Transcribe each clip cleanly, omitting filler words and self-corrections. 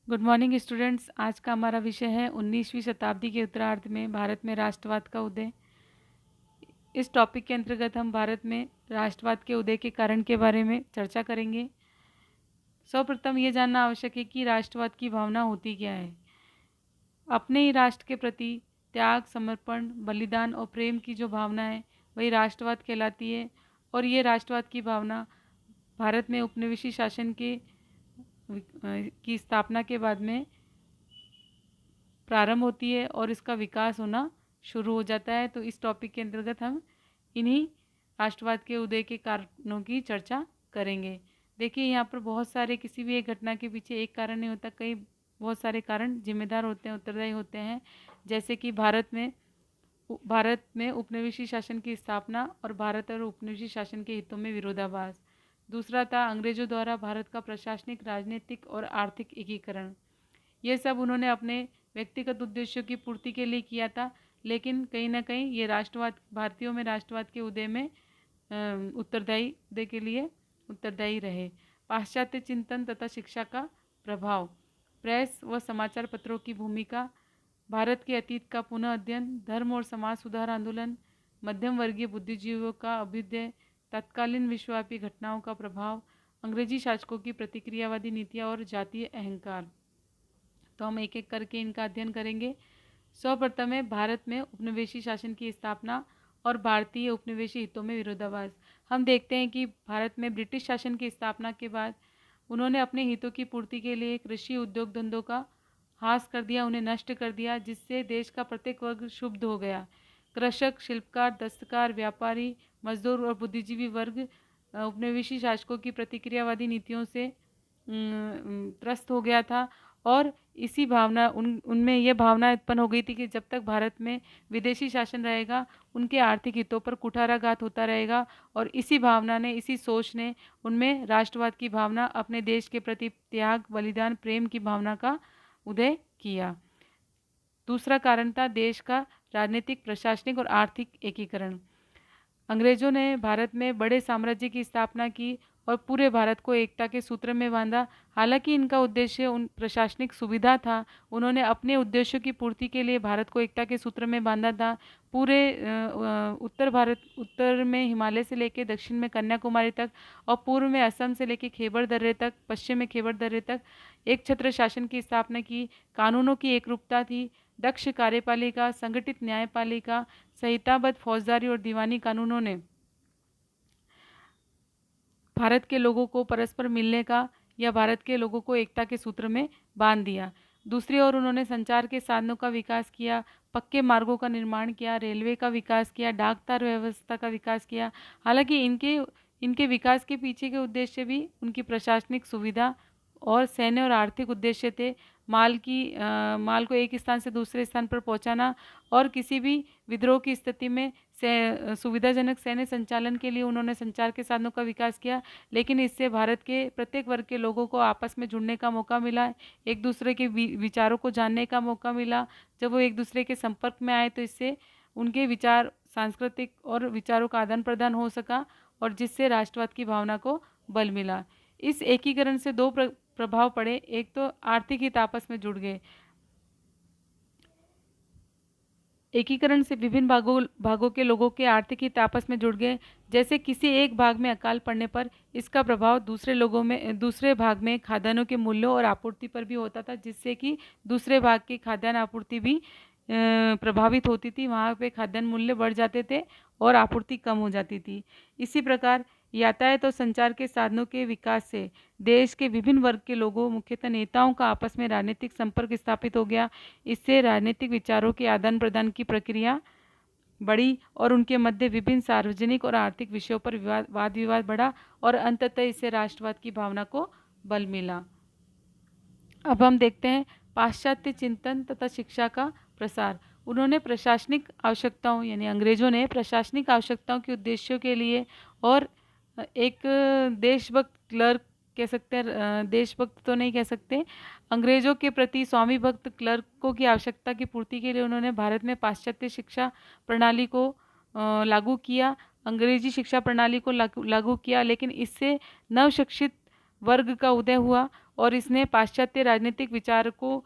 Good morning students. आज का हमारा विषय है 19वीं शताब्दी के उत्तरार्ध में भारत में राष्ट्रवाद का उदय। इस टॉपिक के अंतर्गत हम भारत में राष्ट्रवाद के उदय के कारण के बारे में चर्चा करेंगे। सर्वप्रथम ये जानना आवश्यक है कि राष्ट्रवाद की भावना होती क्या है। अपने ही राष्ट्र के प्रति त्याग, समर्पण, बलिदान और प्रेम की जो भावना है वही राष्ट्रवाद कहलाती है। और ये राष्ट्रवाद की भावना भारत में उपनिवेशी शासन की स्थापना के बाद में प्रारंभ होती है और इसका विकास होना शुरू हो जाता है। तो इस टॉपिक के अंतर्गत हम इन्हीं राष्ट्रवाद के उदय के कारणों की चर्चा करेंगे। देखिए, यहाँ पर बहुत सारे, किसी भी एक घटना के पीछे एक कारण नहीं होता, कई बहुत सारे कारण जिम्मेदार होते हैं, उत्तरदायी होते हैं। जैसे कि भारत में उपनिवेशी शासन की स्थापना और भारत और उपनिवेशी शासन के हितों में विरोधाभास। दूसरा था अंग्रेजों द्वारा भारत का प्रशासनिक, राजनीतिक और आर्थिक एकीकरण। ये सब उन्होंने अपने व्यक्तिगत उद्देश्यों की पूर्ति के लिए किया था, लेकिन कहीं ना कहीं ये राष्ट्रवाद, भारतीयों में राष्ट्रवाद के उदय में उदय के लिए उत्तरदायी रहे। पाश्चात्य चिंतन तथा शिक्षा का प्रभाव, प्रेस व समाचार पत्रों की भूमिका, भारत के अतीत का पुनः अध्ययन, धर्म और समाज सुधार आंदोलन, मध्यम वर्गीय बुद्धिजीवियों का अभ्युदय, तत्कालीन विश्वव्यापी घटनाओं का प्रभाव, अंग्रेजी शासकों की प्रतिक्रियावादी नीतियाँ और जातीय अहंकार। तो हम एक एक करके इनका अध्ययन करेंगे। सर्वप्रथम है भारत में उपनिवेशी शासन की स्थापना और भारतीय उपनिवेशी हितों में विरोधाभास। हम देखते हैं कि भारत में ब्रिटिश शासन की स्थापना के बाद उन्होंने अपने हितों की पूर्ति के लिए कृषि उद्योग धंधों का हास कर दिया, उन्हें नष्ट कर दिया, जिससे देश का प्रत्येक वर्ग क्षुब्ध हो गया। कृषक, शिल्पकार, दस्तकार, व्यापारी, मजदूर और बुद्धिजीवी वर्ग उपनिवेशी शासकों की प्रतिक्रियावादी नीतियों से त्रस्त हो गया था। और इसी भावना उनमें यह भावना उत्पन्न हो गई थी कि जब तक भारत में विदेशी शासन रहेगा उनके आर्थिक हितों पर कुठाराघात होता रहेगा। और इसी भावना ने, इसी सोच ने उनमें राष्ट्रवाद की भावना, अपने देश के प्रति त्याग, बलिदान, प्रेम की भावना का उदय किया। दूसरा कारण था देश का राजनीतिक, प्रशासनिक और आर्थिक एकीकरण। अंग्रेजों ने भारत में बड़े साम्राज्य की स्थापना की और पूरे भारत को एकता के सूत्र में बांधा। हालांकि इनका उद्देश्य उन प्रशासनिक सुविधा था, उन्होंने अपने उद्देश्यों की पूर्ति के लिए भारत को एकता के सूत्र में बांधा था। पूरे उत्तर में हिमालय से लेकर दक्षिण में कन्याकुमारी तक और पूर्व में असम से लेकर खैबर दर्रे तक, पश्चिम में खैबर दर्रे तक एक छत्र शासन की स्थापना की। कानूनों की एकरूपता थी, दक्ष कार्यपालिका, संगठित न्यायपालिका, संहिताबद्ध फौजदारी और दीवानी कानूनों ने भारत के लोगों को परस्पर मिलने का या भारत के लोगों को एकता के सूत्र में बांध दिया। दूसरी ओर उन्होंने संचार के साधनों का विकास किया, पक्के मार्गों का निर्माण किया, रेलवे का विकास किया, डाक तार व्यवस्था का विकास किया। हालांकि इनके इनके विकास के पीछे के उद्देश्य भी उनकी प्रशासनिक सुविधा और सैन्य और आर्थिक उद्देश्य थे। माल को एक स्थान से दूसरे स्थान पर पहुंचाना और किसी भी विद्रोह की स्थिति में सुविधाजनक सैन्य संचालन के लिए उन्होंने संचार के साधनों का विकास किया। लेकिन इससे भारत के प्रत्येक वर्ग के लोगों को आपस में जुड़ने का मौका मिला, एक दूसरे के विचारों को जानने का मौका मिला। जब वो एक दूसरे के संपर्क में आए तो इससे उनके विचार, सांस्कृतिक और विचारों का आदान प्रदान हो सका और जिससे राष्ट्रवाद की भावना को बल मिला। इस एकीकरण से दो प्रभाव पड़े। एक तो आर्थिक हित आपस में जुड़ गए। एकीकरण से विभिन्न भागों के लोगों के आर्थिक हित आपस में जुड़ गए। जैसे किसी एक भाग में अकाल पड़ने पर इसका प्रभाव दूसरे भाग में खाद्यान्नों के मूल्यों और आपूर्ति पर भी होता था, जिससे कि दूसरे भाग की खाद्यान्न आपूर्ति भी प्रभावित होती थी। वहाँ पे खाद्यान्न मूल्य बढ़ जाते थे और आपूर्ति कम हो जाती थी। इसी प्रकार यातायात और संचार के साधनों के विकास से देश के विभिन्न वर्ग के लोगों, मुख्यतः नेताओं का आपस में राजनीतिक संपर्क स्थापित हो गया। इससे राजनीतिक विचारों के आदान प्रदान की प्रक्रिया बढ़ी और उनके मध्य विभिन्न सार्वजनिक और आर्थिक विषयों पर वाद विवाद बढ़ा और अंततः इससे राष्ट्रवाद की भावना को बल मिला। अब हम देखते हैं पाश्चात्य चिंतन तथा शिक्षा का प्रसार। उन्होंने प्रशासनिक आवश्यकताओं, यानी अंग्रेजों ने प्रशासनिक आवश्यकताओं के उद्देश्यों के लिए और एक देशभक्त क्लर्क कह सकते हैं, देशभक्त तो नहीं कह सकते, अंग्रेजों के प्रति स्वामी भक्त क्लर्कों की आवश्यकता की पूर्ति के लिए उन्होंने भारत में पाश्चात्य शिक्षा प्रणाली को लागू किया, अंग्रेजी शिक्षा प्रणाली को लागू किया। लेकिन इससे नवशिक्षित वर्ग का उदय हुआ और इसने पाश्चात्य राजनीतिक विचारकों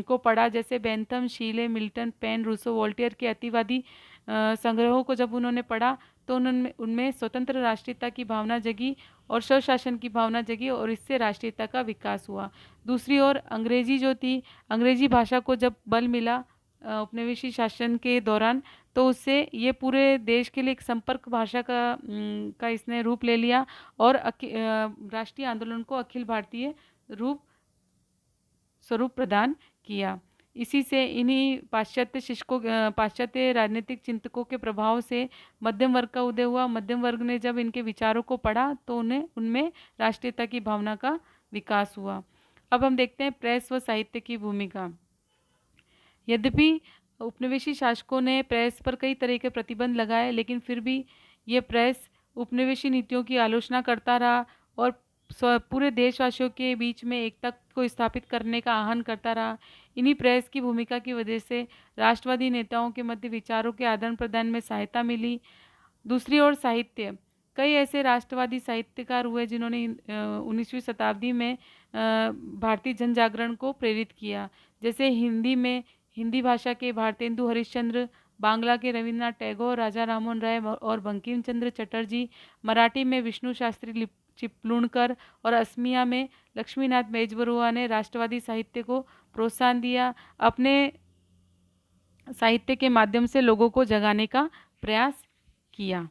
को पढ़ा, जैसे Bentham, शीले, Milton, pen, Rousseau, Voltaire के अतिवादी संग्रहों को जब उन्होंने पढ़ा तो उन्होंने उनमें स्वतंत्र राष्ट्रीयता की भावना जगी और स्वशासन की भावना जगी और इससे राष्ट्रीयता का विकास हुआ। दूसरी ओर अंग्रेजी जो थी, अंग्रेजी भाषा को जब बल मिला उपनिवेशी शासन के दौरान, तो उससे ये पूरे देश के लिए एक संपर्क भाषा का इसने रूप ले लिया और राष्ट्रीय आंदोलन को अखिल भारतीय स्वरूप प्रदान किया। इसी से इन्हीं पाश्चात्य राजनीतिक चिंतकों के प्रभाव से मध्यम वर्ग का उदय हुआ। मध्यम वर्ग ने जब इनके विचारों को पढ़ा तो उन्हें उनमें राष्ट्रीयता की भावना का विकास हुआ। अब हम देखते हैं प्रेस व साहित्य की भूमिका। यद्यपि उपनिवेशी शासकों ने प्रेस पर कई तरह के प्रतिबंध लगाए, लेकिन फिर भी ये प्रेस उपनिवेशी नीतियों की आलोचना करता रहा और पूरे देशवासियों के बीच में एकता को स्थापित करने का आह्वान करता रहा। इन्हीं प्रेस की भूमिका की वजह से राष्ट्रवादी नेताओं के मध्य विचारों के आदान प्रदान में सहायता मिली। दूसरी ओर साहित्य, कई ऐसे राष्ट्रवादी साहित्यकार हुए जिन्होंने 19वीं शताब्दी में भारतीय जन जागरण को प्रेरित किया। जैसे हिंदी भाषा के भारतेंदु हरिश्चंद्र, बांग्ला के रविन्द्रनाथ टैगोर, राजा राममोहन राय और बंकिम चंद्र चटर्जी, मराठी में विष्णु शास्त्री चिपलूणकर और असमिया में लक्ष्मीनाथ बेजबरुआ ने राष्ट्रवादी साहित्य को प्रोत्साहन दिया। अपने साहित्य के माध्यम से लोगों को जगाने का प्रयास किया।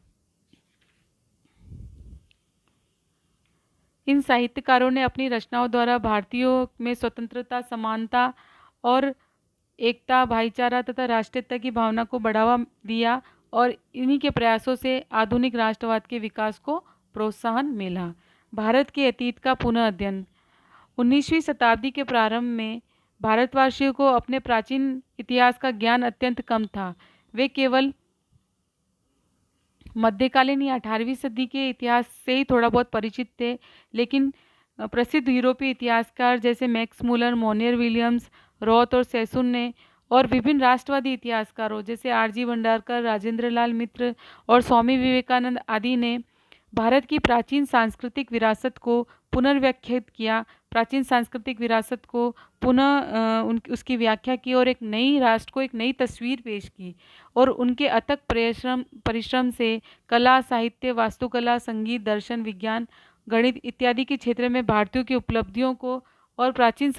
इन साहित्यकारों ने अपनी रचनाओं द्वारा भारतीयों में स्वतंत्रता, समानता और एकता, भाईचारा तथा राष्ट्रीयता की भावना को बढ़ावा दिया और इन्हीं के प्रयासों से आधुनिक राष्ट्रवाद के विकास को प्रोत्साहन मिला। भारत के अतीत का पुनः अध्ययन। 19वीं शताब्दी के प्रारंभ में भारतवासियों को अपने प्राचीन इतिहास का ज्ञान अत्यंत कम था। वे केवल मध्यकालीन या 18वीं सदी के इतिहास से ही थोड़ा बहुत परिचित थे, लेकिन प्रसिद्ध यूरोपीय इतिहासकार जैसे मैक्स मुलर, मोनियर विलियम्स, रॉथ और सेसुन ने और विभिन्न राष्ट्रवादी इतिहासकारों जैसे आरजी भंडारकर, राजेंद्र लाल मित्र और स्वामी विवेकानंद आदि ने भारत की प्राचीन सांस्कृतिक विरासत को पुनर्व्याख्यात किया, प्राचीन सांस्कृतिक विरासत को पुनः उसकी व्याख्या की और एक नई राष्ट्र को एक नई तस्वीर पेश की और उनके अथक परिश्रम से कला, साहित्य, वास्तुकला, संगीत, दर्शन, विज्ञान, गणित इत्यादि के क्षेत्र में भारतीयों की उपलब्धियों को और प्राचीन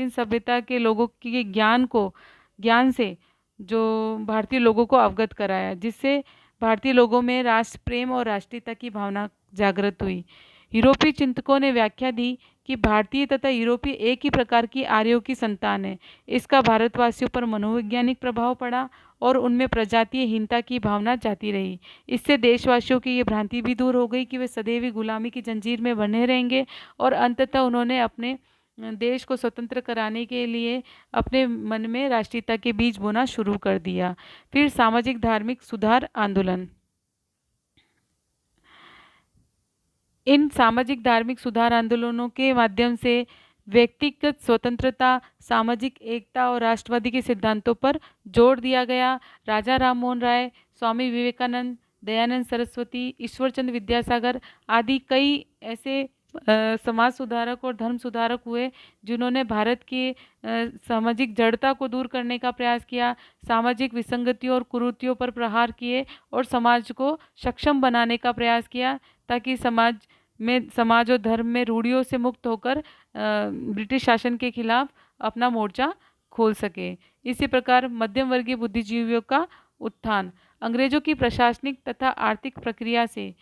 सभ्यता के लोगों के ज्ञान से जो भारतीय लोगों को अवगत कराया, जिससे भारतीय लोगों में राष्ट्र प्रेम और राष्ट्रीयता की भावना जागृत हुई। यूरोपीय चिंतकों ने व्याख्या दी कि भारतीय तथा यूरोपीय एक ही प्रकार की आर्यों की संतान है। इसका भारतवासियों पर मनोवैज्ञानिक प्रभाव पड़ा और उनमें प्रजातीय हीनता की भावना जाती रही। इससे देशवासियों की ये भ्रांति भी दूर हो गई कि वे सदैव ही गुलामी की जंजीर में बने रहेंगे और अंततः उन्होंने अपने देश को स्वतंत्र कराने के लिए अपने मन में राष्ट्रीयता के बीज बोना शुरू कर दिया। फिर सामाजिक धार्मिक सुधार आंदोलन। इन सामाजिक धार्मिक सुधार आंदोलनों के माध्यम से व्यक्तिगत स्वतंत्रता, सामाजिक एकता और राष्ट्रवादी के सिद्धांतों पर जोर दिया गया। राजा राममोहन राय, स्वामी विवेकानंद, दयानंद सरस्वती, ईश्वरचंद विद्यासागर आदि कई ऐसे समाज सुधारक और धर्म सुधारक हुए जिन्होंने भारत की सामाजिक जड़ता को दूर करने का प्रयास किया, सामाजिक विसंगतियों और कुरीतियों पर प्रहार किए और समाज को सक्षम बनाने का प्रयास किया ताकि समाज और धर्म में रूढ़ियों से मुक्त होकर ब्रिटिश शासन के खिलाफ अपना मोर्चा खोल सके। इसी प्रकार मध्यम वर्गीय बुद्धिजीवियों का उत्थान। अंग्रेजों की प्रशासनिक तथा आर्थिक प्रक्रिया से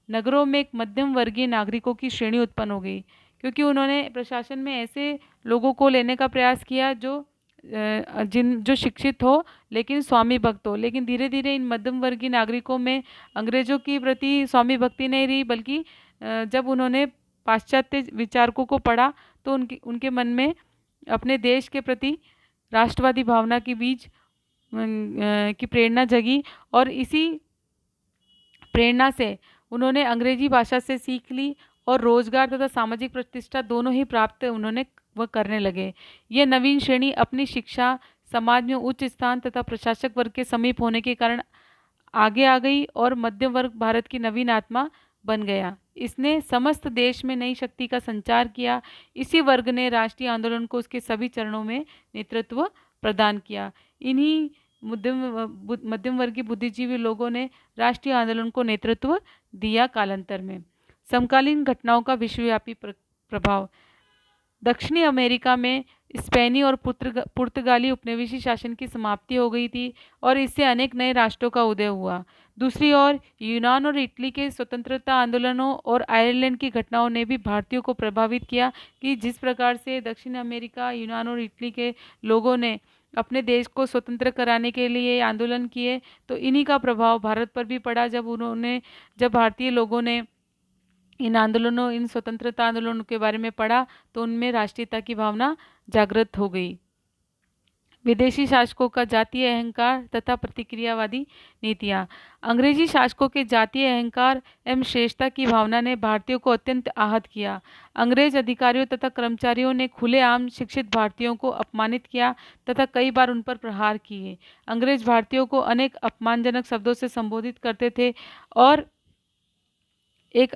नगरों में एक मध्यम वर्गीय नागरिकों की श्रेणी उत्पन्न हो गई, क्योंकि उन्होंने प्रशासन में ऐसे लोगों को लेने का प्रयास किया जो शिक्षित हो लेकिन स्वामी भक्त हो। लेकिन धीरे धीरे इन मध्यम वर्गीय नागरिकों में अंग्रेजों की प्रति स्वामी भक्ति नहीं रही, बल्कि जब उन्होंने पाश्चात्य विचारकों को पढ़ा तो उनके मन में अपने देश के प्रति राष्ट्रवादी भावना की बीज की प्रेरणा जगी और इसी प्रेरणा से उन्होंने अंग्रेजी भाषा से सीख ली और रोजगार तथा सामाजिक प्रतिष्ठा दोनों ही प्राप्त उन्होंने वह करने लगे। ये नवीन श्रेणी अपनी शिक्षा, समाज में उच्च स्थान तथा प्रशासक वर्ग के समीप होने के कारण आगे आ गई और मध्यम वर्ग भारत की नवीन आत्मा बन गया। इसने समस्त देश में नई शक्ति का संचार किया। इसी वर्ग ने राष्ट्रीय आंदोलन को उसके सभी चरणों में नेतृत्व प्रदान किया। इन्हीं मध्यम वर्गीय बुद्धिजीवी लोगों ने राष्ट्रीय आंदोलन को नेतृत्व दिया। कालांतर में समकालीन घटनाओं का विश्वव्यापी प्रभाव। दक्षिणी अमेरिका में स्पेनी और पुर्तगाली उपनिवेशी शासन की समाप्ति हो गई थी और इससे अनेक नए राष्ट्रों का उदय हुआ। दूसरी ओर यूनान और इटली के स्वतंत्रता आंदोलनों और आयरलैंड की घटनाओं ने भी भारतीयों को प्रभावित किया कि जिस प्रकार से दक्षिण अमेरिका, यूनान और इटली के लोगों ने अपने देश को स्वतंत्र कराने के लिए आंदोलन किए, तो इन्हीं का प्रभाव भारत पर भी पड़ा। जब भारतीय लोगों ने इन स्वतंत्रता आंदोलनों के बारे में पढ़ा तो उनमें राष्ट्रीयता की भावना जागृत हो गई। विदेशी शासकों का जातीय अहंकार तथा प्रतिक्रियावादी नीतियाँ। अंग्रेजी शासकों के जातीय अहंकार एवं श्रेष्ठता की भावना ने भारतीयों को अत्यंत आहत किया। अंग्रेज अधिकारियों तथा कर्मचारियों ने खुलेआम शिक्षित भारतीयों को अपमानित किया तथा कई बार उन पर प्रहार किए। अंग्रेज भारतीयों को अनेक अपमानजनक शब्दों से संबोधित करते थे और एक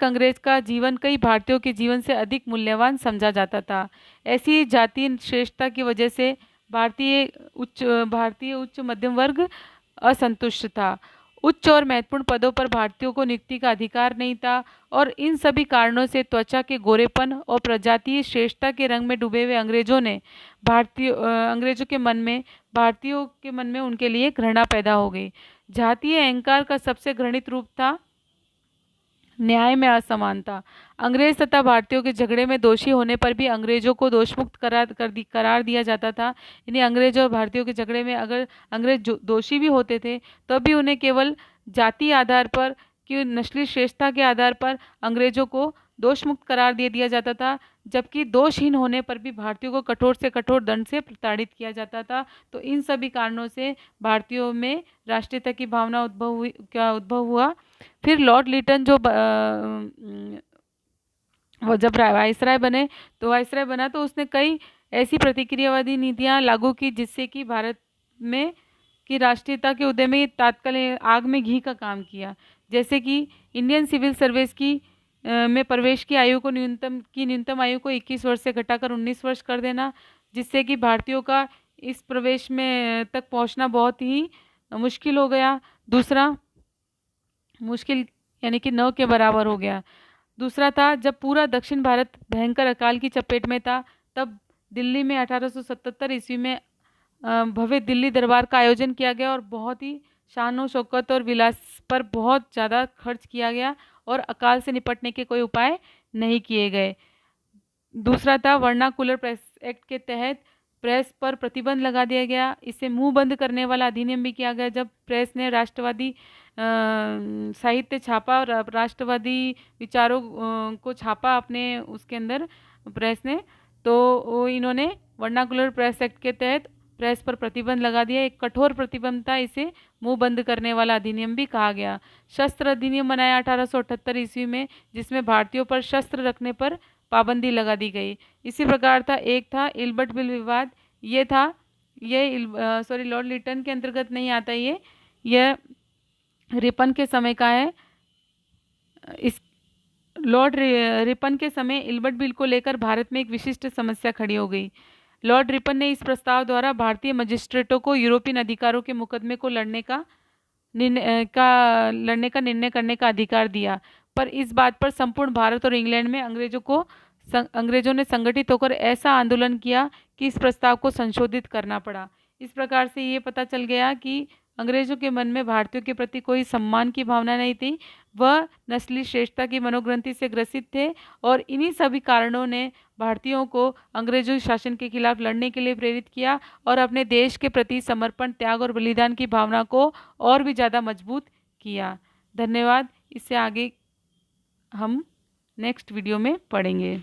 अंग्रेज का जीवन कई भारतीयों के जीवन से अधिक मूल्यवान समझा जाता था। ऐसी जातीय श्रेष्ठता की वजह से भारतीय उच्च मध्यम वर्ग असंतुष्ट था। उच्च और महत्वपूर्ण पदों पर भारतीयों को नियुक्ति का अधिकार नहीं था और इन सभी कारणों से त्वचा के गोरेपन और प्रजातीय श्रेष्ठता के रंग में डूबे हुए अंग्रेजों के मन में भारतीयों के मन में उनके लिए घृणा पैदा हो गई। जातीय अहंकार का सबसे घृणित रूप था न्याय में असमानता। अंग्रेज तथा भारतीयों के झगड़े में दोषी होने पर भी अंग्रेजों को दोषमुक्त करार दिया जाता था। यानी अंग्रेजों और भारतीयों के झगड़े में अगर अंग्रेज दोषी भी होते थे तो भी उन्हें केवल जातीय आधार पर कि नस्ली श्रेष्ठता के आधार पर अंग्रेजों को दोषमुक्त करार दे दिया जाता था, जबकि दोषहीन होने पर भी भारतीयों को कठोर से कठोर दंड से प्रताड़ित किया जाता था। तो इन सभी कारणों से भारतीयों में राष्ट्रीयता की भावना उद्भव हुआ। फिर लॉर्ड लिटन वो जब वायसराय बना तो उसने कई ऐसी प्रतिक्रियावादी नीतियां लागू की जिससे कि भारत में की राष्ट्रीयता के उदय में तात्कालिक आग में घी का काम किया। जैसे कि इंडियन सिविल सर्विस में प्रवेश की न्यूनतम आयु को 21 वर्ष से घटाकर 19 वर्ष कर देना, जिससे कि भारतीयों का इस प्रवेश में तक पहुंचना बहुत ही मुश्किल हो गया। दूसरा मुश्किल यानी कि 9 के बराबर हो गया। दूसरा था जब पूरा दक्षिण भारत भयंकर अकाल की चपेट में था, तब दिल्ली में 1877 ईस्वी में भव्य दिल्ली दरबार का आयोजन किया गया और बहुत ही शान शौकत और विलास पर बहुत ज़्यादा खर्च किया गया और अकाल से निपटने के कोई उपाय नहीं किए गए। दूसरा था वर्नाकुलर प्रेस एक्ट के तहत प्रेस पर प्रतिबंध लगा दिया गया। इसे मुंह बंद करने वाला अधिनियम भी किया गया। जब प्रेस ने राष्ट्रवादी साहित्य छापा और राष्ट्रवादी विचारों को छापा अपने उसके अंदर प्रेस ने, तो इन्होंने वर्नाकुलर प्रेस एक्ट के तहत प्रेस पर प्रतिबंध लगा दिया। एक कठोर प्रतिबंध था, इसे मुंह बंद करने वाला अधिनियम भी कहा गया। शस्त्र अधिनियम बनाया 1878 ईस्वी में, जिसमें भारतीयों पर शस्त्र रखने पर पाबंदी लगा दी गई। इसी प्रकार था एक था इल्बर्ट बिल विवाद। लॉर्ड लिटन के अंतर्गत नहीं आता, ये रिपन के समय का है। इस लॉर्ड रिपन के समय इल्बर्ट बिल को लेकर भारत में एक विशिष्ट समस्या खड़ी हो गई। लॉर्ड रिपन ने इस प्रस्ताव द्वारा भारतीय मजिस्ट्रेटों को यूरोपियन अधिकारों के मुकदमे को लड़ने का निर्णय करने का अधिकार दिया, पर इस बात पर संपूर्ण भारत और इंग्लैंड में अंग्रेजों ने संगठित होकर ऐसा आंदोलन किया कि इस प्रस्ताव को संशोधित करना पड़ा। इस प्रकार से ये पता चल गया कि अंग्रेजों के मन में भारतीयों के प्रति कोई सम्मान की भावना नहीं थी, वह नस्ली श्रेष्ठता की मनोग्रंथि से ग्रसित थे और इन्हीं सभी कारणों ने भारतीयों को अंग्रेजों शासन के खिलाफ लड़ने के लिए प्रेरित किया और अपने देश के प्रति समर्पण, त्याग और बलिदान की भावना को और भी ज़्यादा मजबूत किया। धन्यवाद। इससे आगे हम नेक्स्ट वीडियो में पढ़ेंगे।